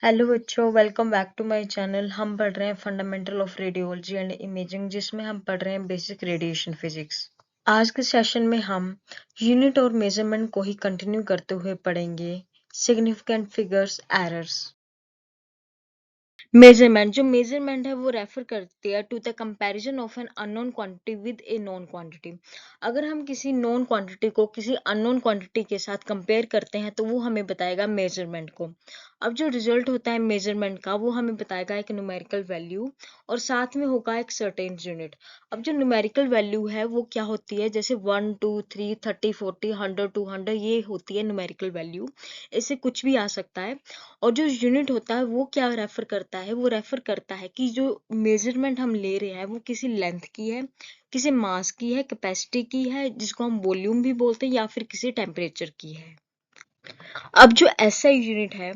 Hello बच्चों, welcome back to my channel. हम पढ़ रहे हैं fundamental of radiology and imaging, जिसमें हम पढ़ रहे हैं बेसिक रेडिएशन फिजिक्स। आज के सेशन में हम यूनिट और मेजरमेंट को ही कंटिन्यू करते हुए पढ़ेंगे सिग्निफिकेंट फिगर्स, एरर्स। मेजरमेंट है वो रेफर करती है to the comparison of an unknown quantity with a known quantity. अगर हम किसी नोन क्वांटिटी को किसी अननोन क्वांटिटी के साथ कंपेयर करते हैं तो वो हमें बताएगा मेजरमेंट को। अब जो रिजल्ट होता है मेजरमेंट का वो हमें बताएगा एक न्यूमेरिकल वैल्यू और साथ में होगा एक सर्टेन यूनिट। अब जो न्यूमेरिकल वैल्यू है वो क्या होती है, जैसे 1 2 3 30 40 100 200, ये होती है न्यूमेरिकल वैल्यू। इससे कुछ भी आ सकता है। और जो यूनिट होता है वो क्या रेफर करता है, वो रेफर करता है कि जो मेजरमेंट हम ले रहे हैं वो किसी लेंथ की है, किसी मास की है, कैपेसिटी की है जिसको हम वॉल्यूम भी बोलते हैं, या फिर किसी टेम्परेचर की है। अब जो एसआई यूनिट है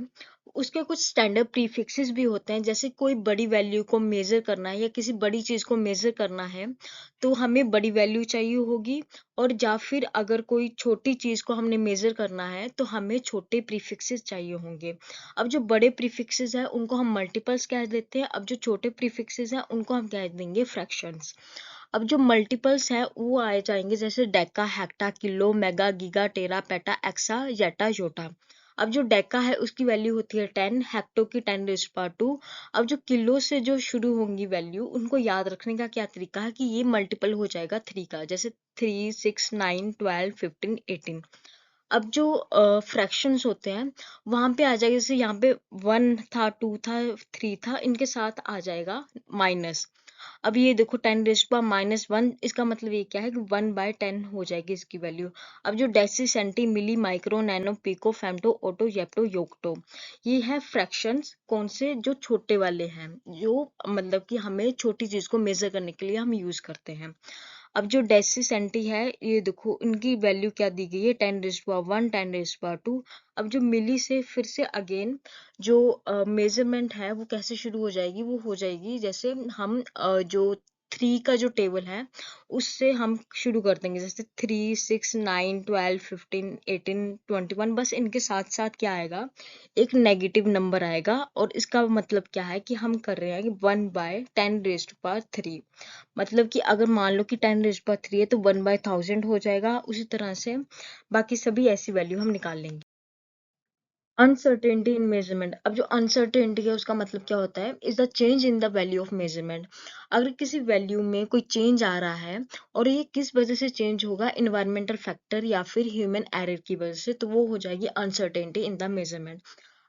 उसके कुछ स्टैंडर्ड प्रीफिक्सेस भी होते हैं। जैसे कोई बड़ी वैल्यू को मेजर करना है या किसी बड़ी चीज को मेजर करना है तो हमें बड़ी वैल्यू चाहिए होगी, और या फिर अगर कोई छोटी चीज को हमने मेजर करना है तो हमें छोटे प्रीफिक्सेस चाहिए होंगे। अब जो बड़े प्रीफिक्सेस है उनको हम मल्टीपल्स कह देते हैं। अब जो छोटे प्रीफिक्सेस है उनको हम कह देंगे फ्रैक्शंस। अब जो मल्टीपल्स है वो आए जाएंगे जैसे deca, hecta, kilo, mega, giga, tera, peta, exa, zetta, yotta. अब जो डेका है उसकी वैल्यू होती है 10, हेक्टो की 10⁻²। अब जो किलो से जो शुरू होंगी वैल्यू, उनको याद रखने का क्या तरीका है कि ये मल्टीपल हो जाएगा 3 का, जैसे 3 6 9 12 15 18। अब जो फ्रैक्शंस होते हैं वहां पे आ जाएगा, जैसे यहाँ पे 1 था, 2 था, 3 था, इनके साथ आ जाएगा माइनस। अब ये देखो 10⁻⁻1, इसका मतलब ये क्या है कि 1/10 हो जाएगी इसकी वैल्यू। अब जो deci, centi, milli, micro, nano, pico, femto, atto, zepto, yocto, ये है फ्रैक्शंस। कौन से? जो छोटे वाले हैं, जो मतलब कि हमें छोटी चीज को मेजर करने के लिए हम यूज करते हैं। अब जो डेसी, सेंटी है, ये देखो इनकी वैल्यू क्या दी गई है, 10⁻1, 10⁻²। अब जो मिली से फिर से अगेन जो मेजरमेंट है वो कैसे शुरू हो जाएगी, वो हो जाएगी जैसे हम जो 3 का जो टेबल है उससे हम शुरू कर देंगे, जैसे 3 6 9 12 15 18 21। बस इनके साथ साथ क्या आएगा, एक नेगेटिव नंबर आएगा, और इसका मतलब क्या है कि हम कर रहे हैं कि 1/10⁻3। मतलब कि अगर मान लो कि 10⁻3 है तो 1/1000 हो जाएगा। उसी तरह से बाकी सभी ऐसी वैल्यू हम निकाल लेंगे। अनसर्टेनिटी इन मेजरमेंट। अब जो अनसर्टेनिटी है उसका मतलब क्या होता है, is the change in the value of measurement. अगर किसी वैल्यू में कोई चेंज आ रहा है और ये किस वजह से चेंज होगा, इन्वायरमेंटल फैक्टर या फिर ह्यूमन एरर की वजह से, तो वो हो जाएगी अनसर्टेनिटी इन द मेजरमेंट।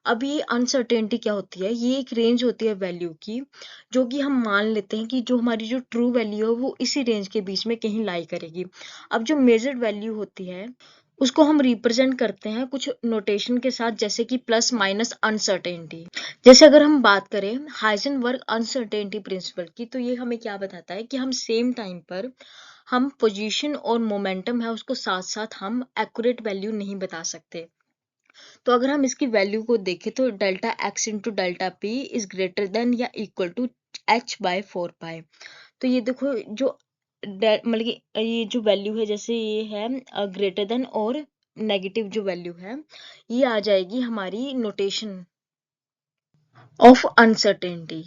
अब ये अनसर्टेनिटी क्या होती है, ये एक रेंज होती है वैल्यू की, जो कि हम मान लेते हैं कि जो हमारी जो ट्रू वैल्यू है वो इसी रेंज के बीच में कहीं लाई करेगी। अब जो मेजर्ड वैल्यू होती है उसको हम रिप्रेजेंट करते हैं कुछ नोटेशन के साथ, जैसे कि प्लस माइनस अनसर्टेनिटी। जैसे अगर हम बात करें हाइजेनबर्ग अनसर्टेनिटी प्रिंसिपल की, तो ये हमें क्या बताता है कि हम सेम टाइम पर हम पोजीशन और मोमेंटम है उसको साथ साथ हम एक्यूरेट वैल्यू नहीं बता सकते। तो अगर हम इसकी वैल्यू को देखें तो delta x into delta P is greater than या इक्वल टू h/4 पाई। तो ये देखो जो मतलब कि ये जो वैल्यू है, जैसे ये है ग्रेटर देन और नेगेटिव जो वैल्यू है, ये आ जाएगी हमारी notation of uncertainty.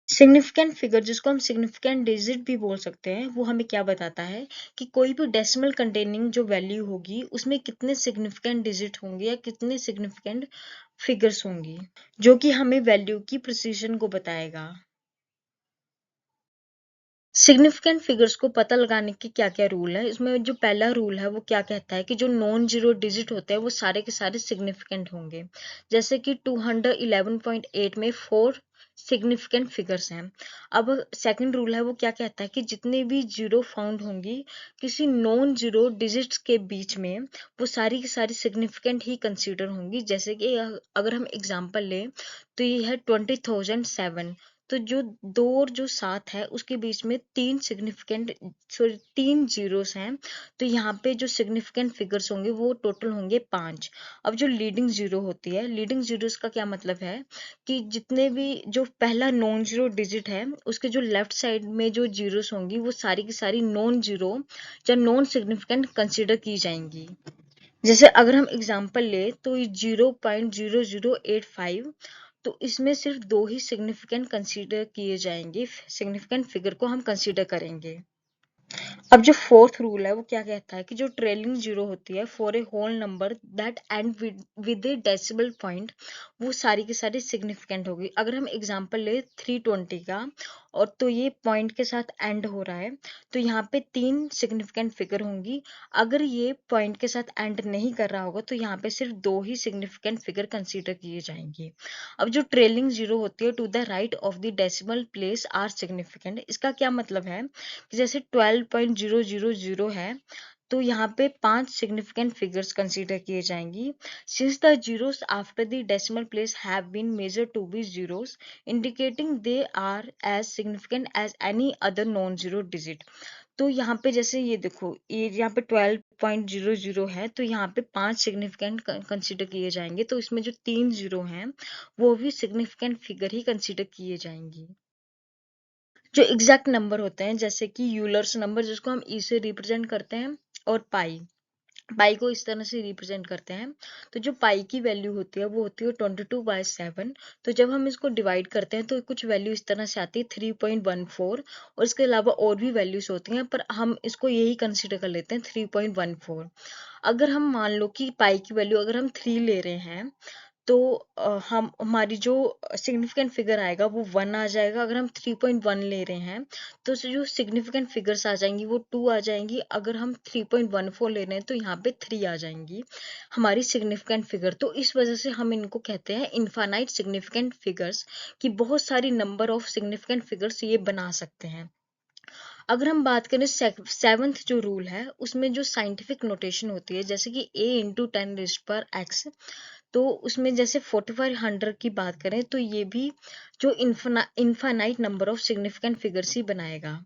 Significant figure, जिसको हम सिग्निफिकेंट डिजिट भी बोल सकते हैं, वो हमें क्या बताता है कि कोई भी डेसिमल कंटेनिंग जो वैल्यू होगी उसमें कितने सिग्निफिकेंट डिजिट होंगे या कितने सिग्निफिकेंट फिगर्स होंगी, जो कि हमें वैल्यू की प्रिसीजन को बताएगा। सिग्निफिकेंट फिगर्स को पता लगाने के क्या क्या रूल है, इसमें जो पहला रूल है वो क्या कहता है कि जो नॉन जीरो डिजिट होते हैं वो सारे के सारे सिग्निफिकेंट होंगे। जैसे कि 211.8 में 4 सिग्निफिकेंट फिगर्स हैं। अब सेकंड रूल है वो क्या कहता है कि जितने भी जीरो फाउंड होंगी किसी नॉन जीरो डिजिट्स के बीच में, वो सारी की सारी सिग्निफिकेंट ही कंसीडर होंगी। जैसे कि अगर हम एग्जांपल लें तो ये है 20,007, तो जो 2 और जो 7 है उसके बीच में 3 सिग्निफिकेंट, सॉरी 3 जीरोस हैं, तो यहाँ पे जो सिग्निफिकेंट फिगर्स होंगे वो टोटल होंगे 5। अब जो लीडिंग जीरो होती है, लीडिंग जीरोस का क्या मतलब है कि जितने भी जो पहला नॉन जीरो डिजिट है उसके जो लेफ्ट साइड में जो जीरोस होंगी वो सारी की सारी नॉन जीरो या नॉन सिग्निफिकेंट कंसिडर की जाएंगी। जैसे अगर हम एग्जांपल ले तो ये 0.0085, तो इसमें सिर्फ दो ही सिग्निफिकेंट कंसीडर किए जाएंगे, सिग्निफिकेंट फिगर को हम कंसीडर करेंगे। अब जो फोर्थ रूल है वो क्या कहता है कि जो ट्रेलिंग जीरो होती है for a whole number that end with a decimal point, वो सारी की सारी सिग्निफिकेंट होगी। अगर हम एग्जांपल ले 320 का, और तो ये पॉइंट के साथ एंड हो रहा है, तो यहाँ पे तीन सिग्निफिकेंट फिगर होंगी। अगर ये पॉइंट के साथ एंड नहीं कर रहा होगा तो यहाँ पे सिर्फ दो ही सिग्निफिकेंट फिगर कंसीडर किए जाएंगे। अब जो ट्रेलिंग जीरो होती है to the right of the decimal place are significant, इसका क्या मतलब है कि जैसे 12.000 है, तो यहाँ पे पांच सिग्निफिकेंट फिगर्स कंसीडर किए जाएंगी। Since the zeros after the decimal place have been measured to be zeros, indicating they are as significant as any other non zero digit. तो यहाँ पे जैसे ये देखो, ये यहाँ पे 12.00 है, तो यहाँ पे पांच सिग्निफिकेंट कंसीडर किए जाएंगे, तो इसमें जो तीन जीरो हैं वो भी सिग्निफिकेंट फिगर ही कंसीडर किए जाएंगी। जो एग्जैक्ट नंबर होते हैं जैसे कि यूलर्स नंबर, जिसको हम ई से रिप्रेजेंट करते हैं, और पाई, पाई को इस तरह से रिप्रेजेंट करते हैं। तो जो पाई की वैल्यू होती है वो होती है 22/7। तो जब हम इसको डिवाइड करते हैं तो कुछ वैल्यू इस तरह से आती है 3.14, और इसके अलावा और भी वैल्यूज होती हैं, पर हम इसको यही कंसिडर कर लेते हैं 3.14। अगर हम मान लो कि पाई की वैल्यू अगर हम 3 ले रहे हैं, तो हम हमारी जो सिग्निफिकेंट फिगर आएगा वो 1 आ जाएगा। अगर हम 3.1 ले रहे हैं तो जो सिग्निफिकेंट फिगर्स आ जाएंगी वो 2 आ जाएंगी। अगर हम 3.14 ले रहे हैं तो यहाँ पे 3 आ जाएंगी हमारी सिग्निफिकेंट फिगर। तो इस वजह से हम इनको कहते हैं इनफाइनाइट सिग्निफिकेंट फिगर्स, कि बहुत सारी नंबर ऑफ सिग्निफिकेंट फिगर्स ये बना सकते हैं। अगर हम बात करें सेवंथ जो रूल है, उसमें जो साइंटिफिक नोटेशन होती है जैसे कि a इंटू 10⁻⁴, तो उसमें जैसे 4500 की बात करें तो ये भी जो infinite number of significant figures ही बनाएगा।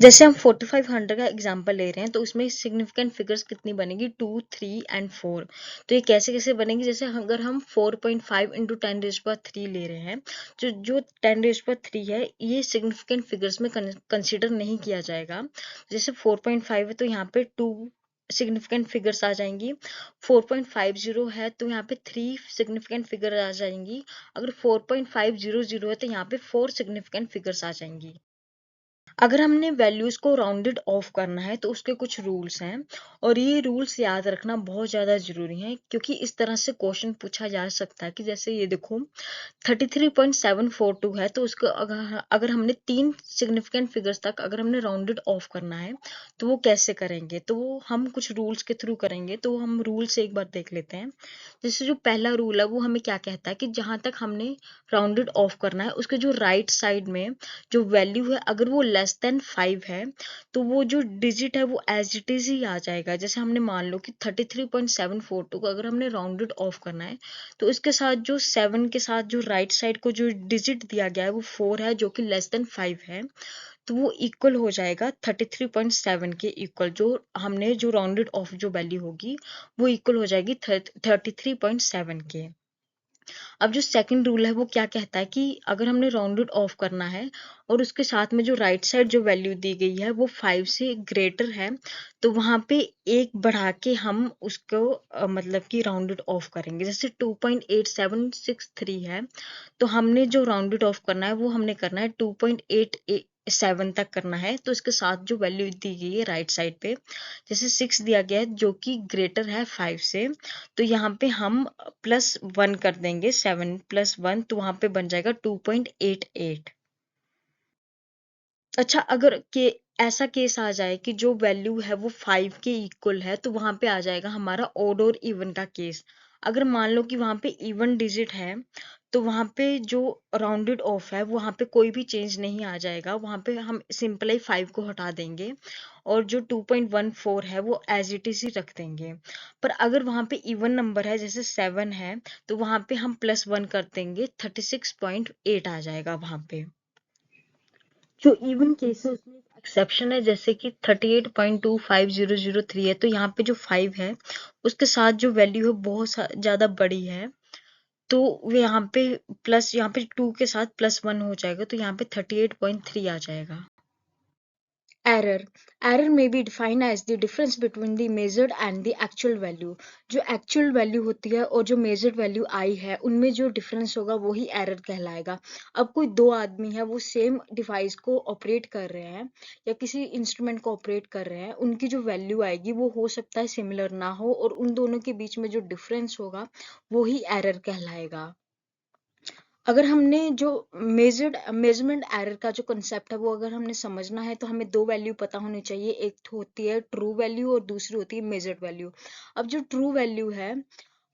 जैसे हम 4500 का एग्जांपल ले रहे हैं, तो उसमें सिग्निफिकेंट फिगर्स कितनी बनेगी, 2, 3 एंड 4। तो ये कैसे कैसे बनेगी, जैसे अगर हम 4.5 इंटू 10⁻³ ले रहे हैं, जो जो 10⁻³ है ये सिग्निफिकेंट फिगर्स में कंसिडर नहीं किया जाएगा। जैसे 4.5 है तो यहाँ पे 2 सिग्निफिकेंट फिगर्स आ जाएंगी। 4.50 है तो यहाँ पे 3 सिग्निफिकेंट फिगर आ जाएंगी। अगर 4.500 है तो यहाँ पे 4 सिग्निफिकेंट फिगर्स आ जाएंगी। अगर हमने वैल्यूज को राउंडेड ऑफ करना है तो उसके कुछ रूल्स हैं, और ये रूल्स याद रखना बहुत ज्यादा जरूरी है, क्योंकि इस तरह से क्वेश्चन पूछा जा सकता है कि जैसे ये देखो 33.742 है, तो उसको अगर हमने तीन सिग्निफिकेंट फिगर्स तक अगर हमने राउंडेड ऑफ करना है तो वो कैसे करेंगे, तो वो हम कुछ रूल्स के थ्रू करेंगे। तो हम रूल से एक बार देख लेते हैं। जैसे जो पहला रूल है वो हमें क्या कहता है कि जहां तक हमने राउंडेड ऑफ करना है उसके जो राइट साइड में जो वैल्यू है अगर वो लेस देन 5 है, तो वो जो डिजिट है वो एज इट इज ही आ जाएगा। जैसे हमने मान लो कि 33.742 को अगर हमने राउंडेड ऑफ करना है, तो इसके साथ जो 7 के साथ जो राइट साइड को जो डिजिट दिया गया है वो 4 है, जो कि लेस देन 5 है, तो वो इक्वल हो जाएगा 33.7 के इक्वल। जो हमने जो राउंडेड ऑफ जो वैल्यू होगी वो इक्वल हो जाएगी 33.7 के। अब जो सेकंड रूल है वो क्या कहता है कि अगर हमने राउंडेड ऑफ करना है और उसके साथ में जो राइट साइड जो वैल्यू दी गई है वो 5 से ग्रेटर है, तो वहां पे एक बढ़ा के हम उसको मतलब कि राउंडेड ऑफ करेंगे। जैसे 2.8763 है, तो हमने जो राउंडेड ऑफ करना है वो हमने करना है 2.87 तक करना है। तो इसके साथ जो वैल्यू दी गई है राइट साइड पे, जैसे 6 दिया गया है जो कि ग्रेटर है 5 से, तो यहाँ पे हम +1 कर देंगे, 7 + 1, तो वहां पे बन जाएगा 2.88। अच्छा, अगर के ऐसा केस आ जाए कि जो वैल्यू है वो 5 के इक्वल है, तो वहां पे आ जाएगा हमारा ऑड और इवन का केस। अगर मान लो कि वहां पे इवन डिजिट है, तो वहां पे जो राउंडेड ऑफ है वहां पे कोई भी चेंज नहीं आ जाएगा, वहां पे हम सिंपल ही 5 को हटा देंगे और जो 2.14 है वो एज इट इज ही रख देंगे। पर अगर वहां पे इवन नंबर है जैसे 7 है, तो वहां पे हम +1 कर देंगे, 36.8 आ जाएगा वहां पे। जो इवन केस है उसमें एक एक्सेप्शन है, जैसे कि 38.25003 है, तो यहाँ पे जो 5 है उसके साथ जो वैल्यू है बहुत ज्यादा बड़ी है, तो वो यहाँ पे प्लस, यहाँ पे 2 के साथ +1 हो जाएगा, तो यहाँ पे 38.3 आ जाएगा। Error may be defined as the difference between the measured and the actual value. जो एक्चुअल वैल्यू होती है और जो मेजर्ड वैल्यू आई है उनमें जो डिफरेंस होगा वही एरर कहलाएगा। अब कोई दो आदमी है वो सेम डिवाइस को ऑपरेट कर रहे हैं या किसी इंस्ट्रूमेंट को ऑपरेट कर रहे हैं, उनकी जो वैल्यू आएगी वो हो सकता है सिमिलर ना हो और उन दोनों के बीच में जो डिफरेंस होगा वही एरर कहलाएगा। अगर हमने जो मेजरमेंट एरर का जो कंसेप्ट है वो अगर हमने समझना है तो हमें दो वैल्यू पता होनी चाहिए, एक तो होती है ट्रू वैल्यू और दूसरी होती है मेजर्ड वैल्यू। अब जो ट्रू वैल्यू है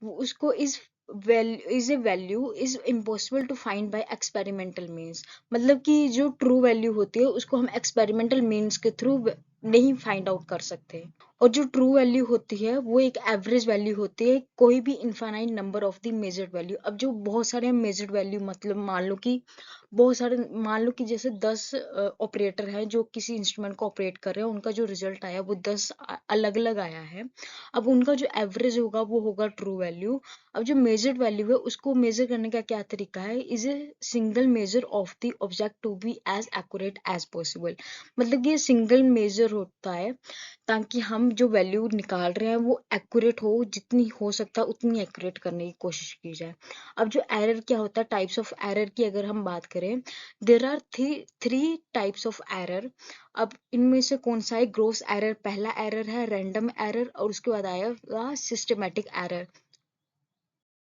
वो उसको is a value is impossible to find by experimental means. मतलब कि जो ट्रू वैल्यू होती है उसको हम एक्सपेरिमेंटल मीन्स के थ्रू नहीं फाइंड आउट कर सकते। और जो ट्रू वैल्यू होती है वो एक एवरेज वैल्यू होती है कोई भी infinite number of the measured value. अब जो बहुत सारे मेजर्ड वैल्यू मतलब मान लो कि जैसे 10 ऑपरेटर हैं जो किसी इंस्ट्रूमेंट को ऑपरेट कर रहे हैं, उनका जो रिजल्ट आया वो 10 अलग अलग आया है। अब उनका जो एवरेज होगा वो होगा ट्रू वैल्यू। अब जो मेजर्ड वैल्यू है उसको मेजर करने का क्या तरीका है, is a single measure of the object to be as accurate as possible. मतलब कि ये सिंगल मेजर होता है ताकि हम जो वैल्यू निकाल रहे हैं वो एक्यूरेट हो, जितनी हो सकता है उतनी एक्यूरेट करने की कोशिश की जाए। अब जो एरर क्या होता है, टाइप्स ऑफ एरर की अगर हम बात करें, there are three types of error. अब इनमें से कौन सा है, ग्रोस एरर पहला एरर है, रैंडम एरर और उसके बाद आएगा सिस्टमेटिक एरर।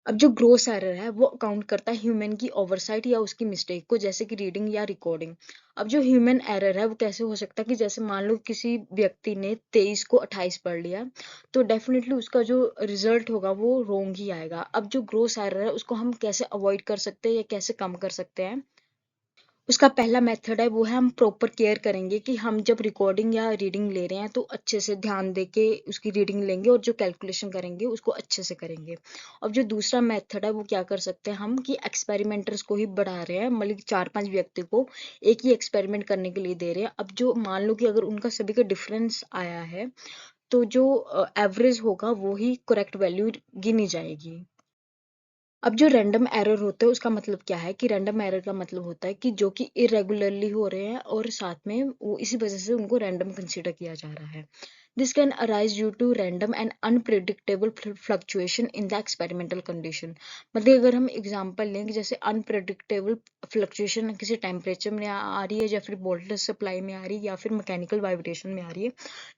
अब जो ग्रोस एरर है वो अकाउंट करता है ह्यूमन की ओवरसाइट या उसकी मिस्टेक को, जैसे कि रीडिंग या रिकॉर्डिंग। अब जो ह्यूमन एरर है वो कैसे हो सकता है कि जैसे मान लो किसी व्यक्ति ने 23 को 28 पढ़ लिया तो डेफिनेटली उसका जो रिजल्ट होगा वो रोंग ही आएगा। अब जो ग्रोस एरर है उसको हम कैसे अवॉइड कर सकते हैं या कैसे कम कर सकते हैं, उसका पहला मेथड है वो है हम प्रॉपर केयर करेंगे कि हम जब रिकॉर्डिंग या रीडिंग ले रहे हैं तो अच्छे से ध्यान दे के उसकी रीडिंग लेंगे और जो कैलकुलेशन करेंगे उसको अच्छे से करेंगे। अब जो दूसरा मेथड है वो क्या कर सकते हैं हम कि एक्सपेरिमेंटर्स को ही बढ़ा रहे हैं, मतलब 4-5 व्यक्ति को एक ही एक्सपेरिमेंट करने के लिए दे रहे हैं। अब जो मान लो कि अगर उनका सभी का डिफरेंस आया है तो जो एवरेज होगा वो ही करेक्ट वैल्यू गिनी जाएगी। अब जो रैंडम एरर होते हैं उसका मतलब क्या है कि रैंडम एरर का मतलब होता है कि जो कि इरेगुलरली हो रहे हैं और साथ में वो इसी वजह से उनको रैंडम कंसीडर किया जा रहा है। This can arise due to random and unpredictable fluctuation in the experimental condition. मतलब अगर हम एग्जांपल लें कि जैसे अनप्रिडिक्टेबल फ्लक्चुएशन किसी टेम्परेचर में आ रही है या फिर वोल्टेज सप्लाई में आ रही है या फिर मैकेनिकल वाइब्रेशन में आ रही है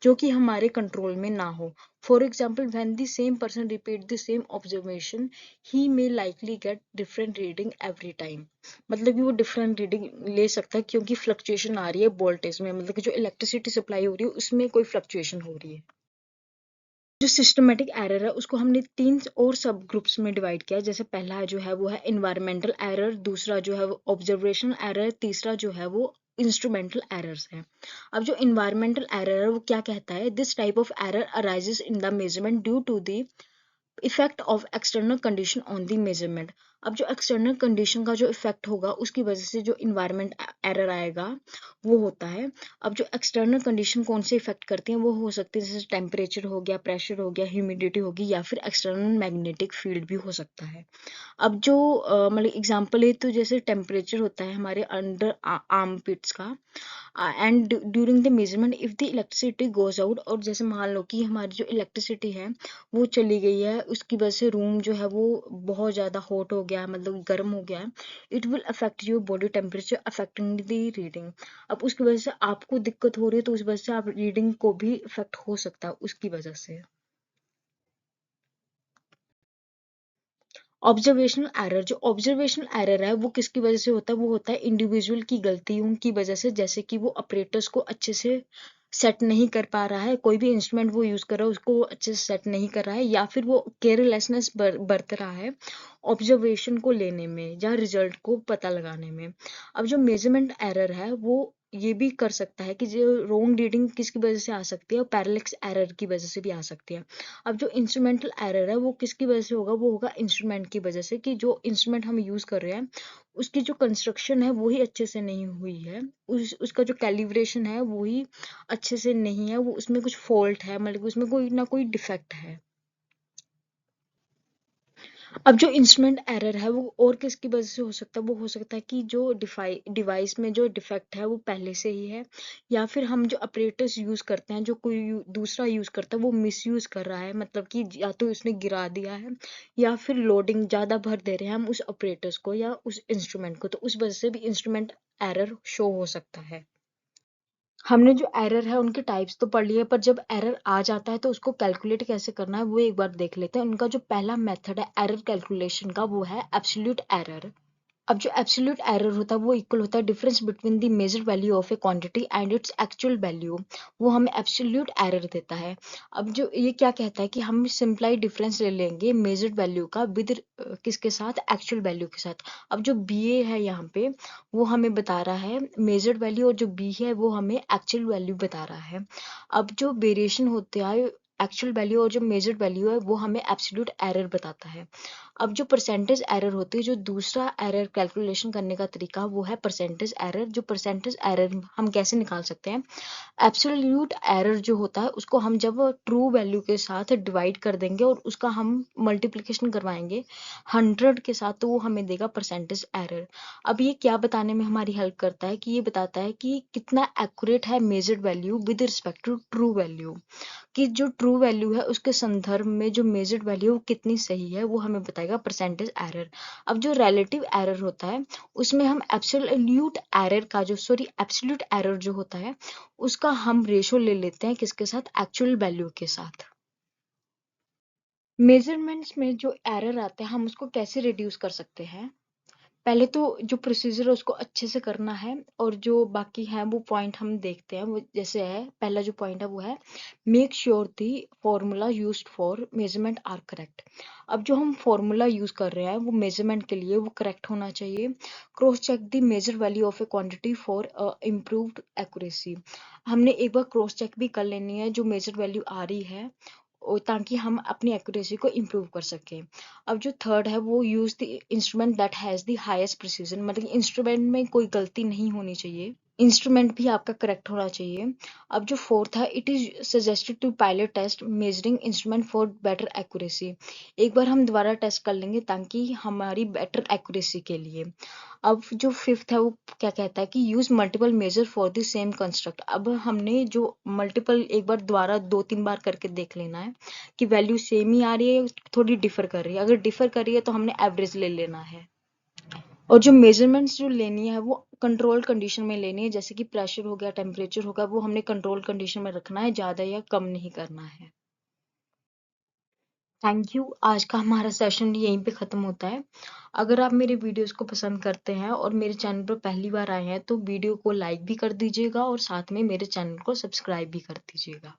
जो कि हमारे कंट्रोल में ना हो। For example when the same person repeat the same observation he may likely get different reading every time। मतलब कि वो डिफरेंट रीडिंग ले सकता है क्योंकि फ्लक्चुएशन आ रही है वोल्टेज में, मतलब कि जो इलेक्ट्रिसिटी सप्लाई हो रही है उसमें कोई फ्लक्चुएशन हो रही है। जो सिस्टमेटिक एरर है उसको हमने तीन और सब ग्रुप्स में डिवाइड किया है। जैसे पहला जो है वो है इन्वायरमेंटल एरर, दूसरा जो है वो ऑब्जर्वेशनल एरर, तीसरा जो है वो इंस्ट्रूमेंटल एरर्स है। अब जो इन्वायरमेंटल एरर है वो क्या कहता है, this type of error arises in the measurement due to the effect of external condition on the measurement. अब जो एक्सटर्नल कंडीशन का जो इफेक्ट होगा उसकी वजह से जो इन्वायरमेंट एरर आएगा वो होता है। अब जो एक्सटर्नल कंडीशन कौन से इफेक्ट करती हैं वो हो सकती है जैसे टेम्परेचर हो गया, प्रेशर हो गया, ह्यूमिडिटी होगी या फिर एक्सटर्नल मैग्नेटिक फील्ड भी हो सकता है। अब जो मतलब एग्जांपल है तो जैसे टेम्परेचर होता है हमारे अंडर आर्म पिट्स का and during the measurement if the electricity goes out, और जैसे मान लो कि हमारी जो इलेक्ट्रिसिटी है वो चली गई है, उसकी वजह से रूम जो है वो बहुत ज़्यादा हॉट हो गया है, मतलब गर्म हो गया है, it will affect your body temperature affecting the reading. अब उसकी वजह से आपको दिक्कत हो रही है तो उस वजह से आप रीडिंग को भी इफेक्ट हो सकता है उसकी वजह से। ऑब्जर्वेशनल एरर, जो ऑब्जर्वेशनल एरर है वो किसकी वजह से होता है, वो होता है इंडिविजुअल की गलतियों की वजह से, जैसे कि वो ऑपरेटर्स को अच्छे से सेट नहीं कर पा रहा है, कोई भी इंस्ट्रूमेंट वो यूज कर रहा है उसको वो अच्छे से सेट नहीं कर रहा है या फिर वो केयरलेसनेस बरत रहा है ऑब्जर्वेशन को लेने में या रिजल्ट को पता लगाने में। अब जो मेजरमेंट एरर है वो ये भी कर सकता है कि जो रोंग रीडिंग किसकी वजह से आ सकती है, और पैरेलक्स एरर की वजह से भी आ सकती है। अब जो इंस्ट्रूमेंटल एरर है वो किसकी वजह से होगा, वो होगा इंस्ट्रूमेंट की वजह से, कि जो इंस्ट्रूमेंट हम यूज कर रहे हैं उसकी जो कंस्ट्रक्शन है वो ही अच्छे से नहीं हुई है, उसका जो कैलिब्रेशन है वो ही अच्छे से नहीं है, वो उसमें कुछ फॉल्ट है, मतलब उसमें कोई ना कोई डिफेक्ट है। अब जो इंस्ट्रूमेंट एरर है वो और किसकी वजह से हो सकता है, वो हो सकता है कि जो डिवाइस में जो डिफेक्ट है वो पहले से ही है, या फिर हम जो ऑपरेटर्स यूज करते हैं, जो कोई दूसरा यूज करता है वो मिसयूज कर रहा है, मतलब कि या तो उसने गिरा दिया है या फिर लोडिंग ज्यादा भर दे रहे हैं हम उस ऑपरेटर्स को या उस इंस्ट्रूमेंट को, तो उस वजह से भी इंस्ट्रूमेंट एरर शो हो सकता है। हमने जो एरर है उनके टाइप्स तो पढ़ लिए, पर जब एरर आ जाता है तो उसको कैलकुलेट कैसे करना है वो एक बार देख लेते हैं। उनका जो पहला मेथड है एरर कैलकुलेशन का वो है एब्सोल्यूट एरर। अब जो एब्सोल्यूट एरर होता है वो इक्वल होता है difference between the measure value of a quantity and its actual value. वो हमें एब्सोल्यूट एरर देता है। अब जो ये क्या कहता है कि हम सिंपलाई डिफरेंस ले लेंगे मेजर्ड वैल्यू का विद किसके साथ, एक्चुअल वैल्यू के साथ। अब जो बी ए है यहाँ पे वो हमें बता रहा है मेजर्ड वैल्यू, और जो बी है वो हमें एक्चुअल वैल्यू बता रहा है। अब जो वेरिएशन होते हैं एक्चुअल वैल्यू और जो मेजर्ड वैल्यू है वो हमें एब्सोल्यूट एरर बताता है। अब जो परसेंटेज एरर होती है, जो दूसरा एरर कैलकुलेशन करने का तरीका वो है परसेंटेज एरर। जो परसेंटेज एरर हम कैसे निकाल सकते हैं, एब्सोल्यूट एरर जो होता है उसको हम जब ट्रू वैल्यू के साथ डिवाइड कर देंगे और उसका हम मल्टीप्लिकेशन करवाएंगे 100 के साथ, तो वो हमें देगा परसेंटेज एरर। अब ये क्या बताने में हमारी हेल्प करता है कि ये बताता है कि कितना एक्यूरेट है measured value with respect to true value, कि जो ट्रू वैल्यू है उसके संदर्भ में जो मेजर्ड वैल्यू है वो कितनी सही है, वो हमें बताएगा परसेंटेज एरर। अब जो रिलेटिव एरर होता है उसमें हम एब्सोल्यूट एरर जो होता है उसका हम रेशो ले लेते हैं किसके साथ, एक्चुअल वैल्यू के साथ। मेजरमेंट्स में जो एरर आता है हम उसको कैसे रिड्यूस कर सकते हैं, पहले तो जो प्रोसीजर है उसको अच्छे से करना है, और जो बाकी है वो पॉइंट हम देखते हैं। वो जैसे है, पहला जो पॉइंट है वो है make sure the formula used for measurement are correct. अब जो हम फॉर्मूला यूज कर रहे हैं वो मेजरमेंट के लिए वो करेक्ट होना चाहिए। Cross check the measure value of a quantity for improved accuracy. हमने एक बार क्रॉस चेक भी कर लेनी है जो मेजर वैल्यू आ रही है, ताकि हम अपनी एक्यूरेसी को इम्प्रूव कर सकें। अब जो थर्ड है वो use the instrument that has the highest precision, मतलब इंस्ट्रूमेंट में कोई गलती नहीं होनी चाहिए, इंस्ट्रूमेंट भी आपका करेक्ट होना चाहिए। अब जो फोर्थ है, it is suggested to pilot test measuring instrument for better accuracy. एक बार हम दोबारा टेस्ट कर लेंगे ताकि हमारी बेटर एक्यूरेसी के लिए। अब जो फिफ्थ है वो क्या कहता है कि use multiple measure for the same construct. अब हमने जो मल्टीपल एक बार दोबारा 2-3 बार करके देख लेना है कि वैल्यू सेम ही आ रही है, थोड़ी डिफर कर रही है। अगर डिफर कर रही है तो हमने एवरेज ले लेना है। और जो मेजरमेंट्स जो लेनी है वो कंट्रोल कंडीशन में लेनी है, जैसे कि प्रेशर हो गया, टेम्परेचर हो गया, वो हमने कंट्रोल कंडीशन में रखना है, ज्यादा या कम नहीं करना है। Thank you. आज का हमारा सेशन यहीं पे खत्म होता है। अगर आप मेरे वीडियोस को पसंद करते हैं और मेरे चैनल पर पहली बार आए हैं तो वीडियो को लाइक भी कर दीजिएगा और साथ में मेरे चैनल को सब्सक्राइब भी कर दीजिएगा।